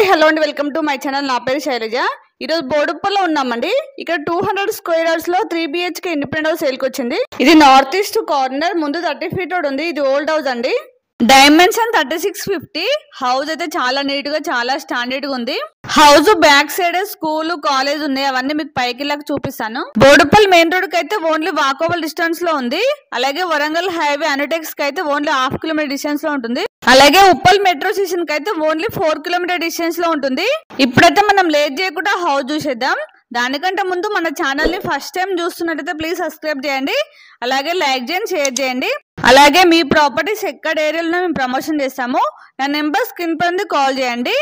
Hello అండి, welcome to my channel. నా పేరు శైలజ. ఈరోజు బోడుప్పల్లో ఉన్నామండి. ఇక్కడ 200 స్క్వేర్ యార్డ్స్ లో 3 BHK ఇండిపెండెంట్ హౌస్ సేల్కి వచ్చింది. ఇది నార్త్ ఈస్ట్ కార్నర్, ముందు 30 feet రోడ్ ఉంది. ఇది ఓల్డ్ హౌస్ అండి. డైమెన్షన్ 3650. హౌస్ అయితే చాలా నీట్ గా, చాలా స్టాండర్డ్ గా ఉంది. House back side school, college ఉన్నాయి. అవన్నీ మీకు పైకి వెళ్ళాక చూపిస్తాను. బోడుప్పల్ మెయిన్ రోడ్ కి అయితే ఓన్లీ వాకబుల్ డిస్టెన్స్ లో ఉంది. అలాగే వరంగల్ హైవే అనుటెక్స్ కి అయితే ఓన్లీ 1/2 kilometer డిస్టెన్స్ లో ఉంటుంది. అలాగే ఉప్పల్ మెట్రో స్టేషన్ కి అయితే ఓన్లీ 4 kilometer డిస్టెన్స్ లో ఉంటుంది. ఇప్పుడైతే మనం లేట్ చేయకుండా హౌస్ చూసేద్దాం. దానికంటే ముందు మన ఛానల్ ని ఫస్ట్ టైం చూస్తున్నట్టయితే ప్లీజ్ సబ్స్క్రైబ్ చేయండి. అలాగే లైక్ చేయండి, షేర్ చేయండి. అలాగే మీ ప్రాపర్టీస్ ఎక్కడ ఏరియాలో మేము ప్రమోషన్ చేస్తాము. నా నెంబర్ స్క్రీన్ పై ఉంది, కాల్ చేయండి.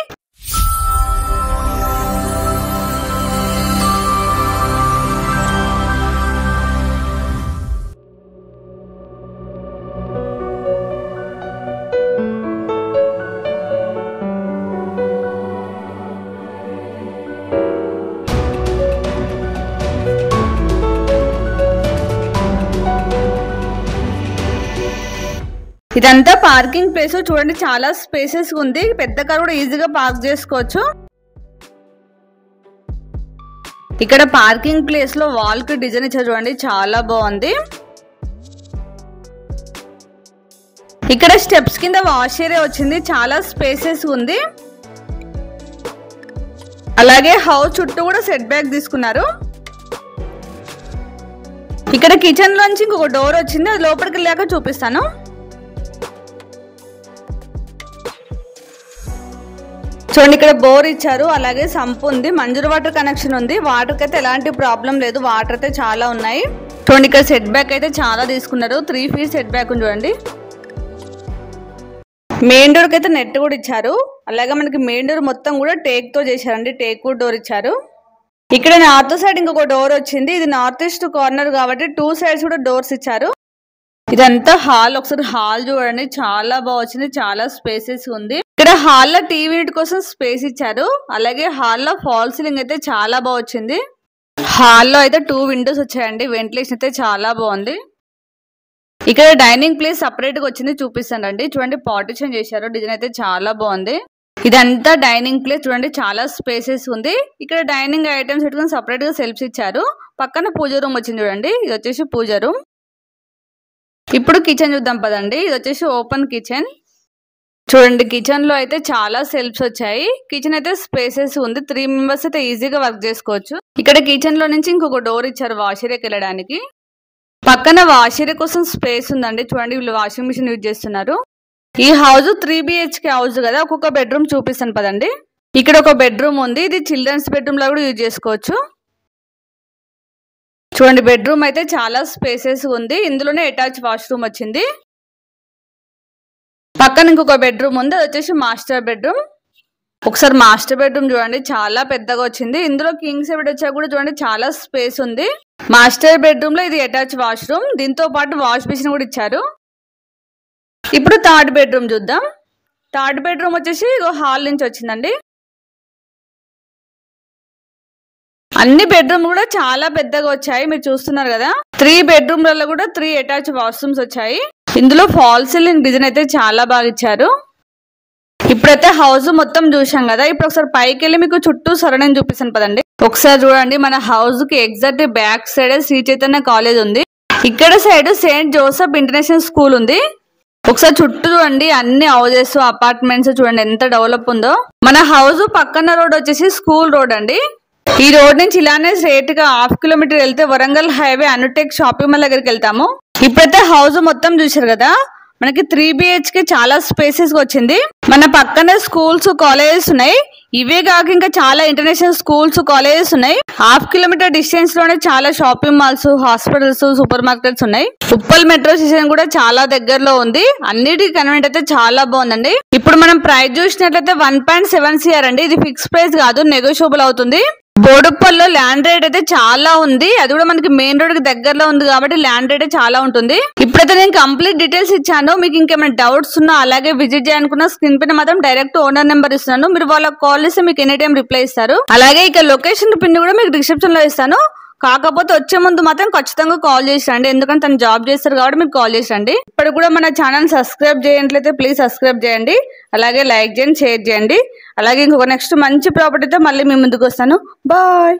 ఇదంతా పార్కింగ్ ప్లేస్. చూడండి, చాలా స్పేసెస్ ఉంది. పెద్ద కార్ కూడా ఈజీగా పార్క్ చేసుకోవచ్చు. ఇక్కడ పార్కింగ్ ప్లేస్ లో వాల్ కి డిజైన్ ఇచ్చారు, చూడండి చాలా బాగుంది. ఇక్కడ స్టెప్స్ కింద వాష్ ఏరియా వచ్చింది, చాలా స్పేసెస్ ఉంది. అలాగే హౌస్ చుట్టూ కూడా సెట్ బ్యాక్ తీసుకున్నారు. ఇక్కడ కిచెన్ లోంచి ఇంకొక డోర్ వచ్చింది, అది లోపలికి వెళ్ళాక చూపిస్తాను. చూడండి, ఇక్కడ బోర్ ఇచ్చారు, అలాగే సంప్ ఉంది, మంజూరు వాటర్ కనెక్షన్ ఉంది. వాటర్ కి అయితే ఎలాంటి ప్రాబ్లం లేదు, వాటర్ అయితే చాలా ఉన్నాయి. చూడండి, ఇక్కడ సెట్ బ్యాక్ అయితే చాలా తీసుకున్నారు. 3 feet సెట్ బ్యాక్ ఉంది చూడండి. మెయిన్ డోర్ కి అయితే నెట్ కూడా ఇచ్చారు. అలాగే మనకి మెయిన్ డోర్ మొత్తం కూడా టేక్ తో చేశారండి, టేక్ వుడ్ డోర్ ఇచ్చారు. ఇక్కడ నార్త్ సైడ్ ఇంకొక డోర్ వచ్చింది. ఇది నార్త్ ఈస్ట్ కార్నర్ కాబట్టి 2 sides కూడా డోర్స్ ఇచ్చారు. ఇదంతా హాల్. ఒకసారి హాల్ చూడండి, చాలా బాగా వచ్చింది, చాలా స్పేసెస్ ఉంది. ఇక్కడ హాల్ లో టీవీ యూనిట్ కోసం స్పేస్ ఇచ్చారు. అలాగే హాల్ లో ఫాల్ సీలింగ్ అయితే చాలా బాగా వచ్చింది. హాల్లో అయితే 2 windows వచ్చాయండి, వెంటిలేషన్ అయితే చాలా బాగుంది. ఇక్కడ డైనింగ్ ప్లేస్ సపరేట్ గా వచ్చింది, చూపిస్తానండి. చూడండి, పార్టిషన్ చేశారు, డిజైన్ అయితే చాలా బాగుంది. ఇదంతా డైనింగ్ ప్లేస్. చూడండి, చాలా స్పేసెస్ ఉంది. ఇక్కడ డైనింగ్ ఐటమ్స్ పెట్టుకుని సపరేట్ గా సెల్ఫ్స్ ఇచ్చారు. పక్కన పూజ రూమ్ వచ్చింది చూడండి. ఇది వచ్చేసి పూజ రూమ్. ఇప్పుడు కిచెన్ చూద్దాం పదండి. ఇది వచ్చేసి ఓపెన్ కిచెన్. చూడండి, కిచెన్ లో అయితే చాలా సెల్ఫ్స్ వచ్చాయి. కిచెన్ అయితే స్పేసెస్ ఉంది. 3 members అయితే ఈజీగా వర్క్ చేసుకోవచ్చు. ఇక్కడ కిచెన్ లో నుంచి ఇంకొక డోర్ ఇచ్చారు వాష్ ఏరియాకి వెళ్ళడానికి. పక్కన వాష్ ఏరియా కోసం స్పేస్ ఉందండి. చూడండి, వీళ్ళు వాషింగ్ మిషన్ యూజ్ చేస్తున్నారు. ఈ హౌస్ 3 BHK హౌస్ కదా. ఒక్కొక్క బెడ్రూమ్ చూపిస్తాను పదండి. ఇక్కడ ఒక బెడ్రూమ్ ఉంది. ఇది చిల్డ్రన్స్ బెడ్రూమ్ లో కూడా యూజ్ చేసుకోవచ్చు. చూడండి, బెడ్రూమ్ అయితే చాలా స్పేసెస్ ఉంది. ఇందులోనే అటాచ్ వాష్రూమ్ వచ్చింది. పక్కన ఇంకొక బెడ్రూమ్ ఉంది, అది వచ్చేసి మాస్టర్ బెడ్రూమ్. ఒకసారి మాస్టర్ బెడ్రూమ్ చూడండి, చాలా పెద్దగా వచ్చింది. ఇందులో కింగ్ సైడ్ వచ్చా కూడా చూడండి, చాలా స్పేస్ ఉంది. మాస్టర్ బెడ్రూమ్ లో ఇది అటాచ్ వాష్రూమ్, దీంతో పాటు వాష్ బేసిన్ కూడా ఇచ్చారు. ఇప్పుడు థర్డ్ బెడ్రూమ్ చూద్దాం. థర్డ్ బెడ్రూమ్ వచ్చేసి హాల్ నుంచి వచ్చిందండి. అన్ని బెడ్రూమ్ కూడా చాలా పెద్దగా వచ్చాయి, మీరు చూస్తున్నారు కదా. 3 bedroomలలో కూడా 3 అటాచ్ వాష్రూమ్స్ వచ్చాయి. ఇందులో ఫాల్ సీలింగ్ డిజైన్ అయితే చాలా బాగా ఇచ్చారు. ఇప్పుడైతే హౌస్ మొత్తం చూసాం కదా. ఇప్పుడు ఒకసారి పైకి వెళ్ళి మీకు చుట్టూ సరౌండింగ్ చూపిస్తాను పదండి. ఒకసారి చూడండి, మన హౌస్ కి exact back side Shri Chaitanya college ఉంది. ఇక్కడ side Saint Joseph international school ఉంది. ఒకసారి చుట్టూ చూడండి, అన్ని హౌసెస్, అపార్ట్మెంట్స్ చూడండి ఎంత డెవలప్ ఉందో. మన హౌస్ పక్కన రోడ్ వచ్చేసి స్కూల్ రోడ్ అండి. ఈ రోడ్ నుంచి ఇలానే స్ట్రైట్ గా 1/2 kilometer వెళ్తే Warangal highway Anutech shopping mall దగ్గరికి వెళ్తాము. ఇప్పుడైతే హౌస్ మొత్తం చూసారు కదా. మనకి 3 BHK చాలా స్పేసెస్ వచ్చింది. మన పక్కనే స్కూల్స్, కాలేజెస్ ఉన్నాయి. ఇవే కాక ఇంకా చాలా ఇంటర్నేషనల్ స్కూల్స్, కాలేజెస్ ఉన్నాయి. 1/2 kilometer డిస్టెన్స్ లోనే చాలా shopping malls, hospitals, super markets ఉన్నాయి. ఉప్పల్ మెట్రో స్టేషన్ కూడా చాలా దగ్గరలో ఉంది. అన్నిటికీ కన్వీనియంట్ అయితే చాలా బాగుందండి. ఇప్పుడు మనం ప్రైస్ చూసినట్లయితే 1.7 CR అండి. ఇది ఫిక్స్ ప్రైస్ కాదు, నెగోషియబుల్ అవుతుంది. బోడుప్పల్లో ల్యాండ్ రేట్ అయితే చాలా ఉంది. అది కూడా మనకి మెయిన్ రోడ్ కి దగ్గరలో ఉంది కాబట్టి ల్యాండ్ రేట్ చాలా ఉంటుంది. ఇప్పుడైతే నేను కంప్లీట్ డీటెయిల్స్ ఇచ్చాను. మీకు ఇంకేమైనా డౌట్స్ ఉన్నా, అలాగే విజిట్ చేయాలనుకున్న స్క్రీన్ పైన మాత్రం డైరెక్ట్ ఓనర్ నెంబర్ ఇస్తున్నాను. మీరు వాళ్ళకి కాల్ చేస్తే మీకు ఎనీ టైం రిప్లై ఇస్తారు. అలాగే ఇక లొకేషన్ పిన్ కూడా మీకు డిస్క్రిప్షన్ లో ఇస్తాను. కాకపోతే వచ్చే ముందు మాత్రం ఖచ్చితంగా కాల్ చేసి రండి, ఎందుకంటే తను జాబ్ చేస్తారు కాబట్టి మీకు కాల్ చేసి రండి. ఇప్పుడు కూడా మన ఛానల్ సబ్స్క్రైబ్ చేయట్లయితే ప్లీజ్ సబ్స్క్రైబ్ చేయండి, అలాగే లైక్ చేయండి, షేర్ చేయండి. అలాగే ఇంకొక నెక్స్ట్ మంచి ప్రాపర్టీతో మళ్ళీ మీ ముందుకు వస్తాను. బాయ్.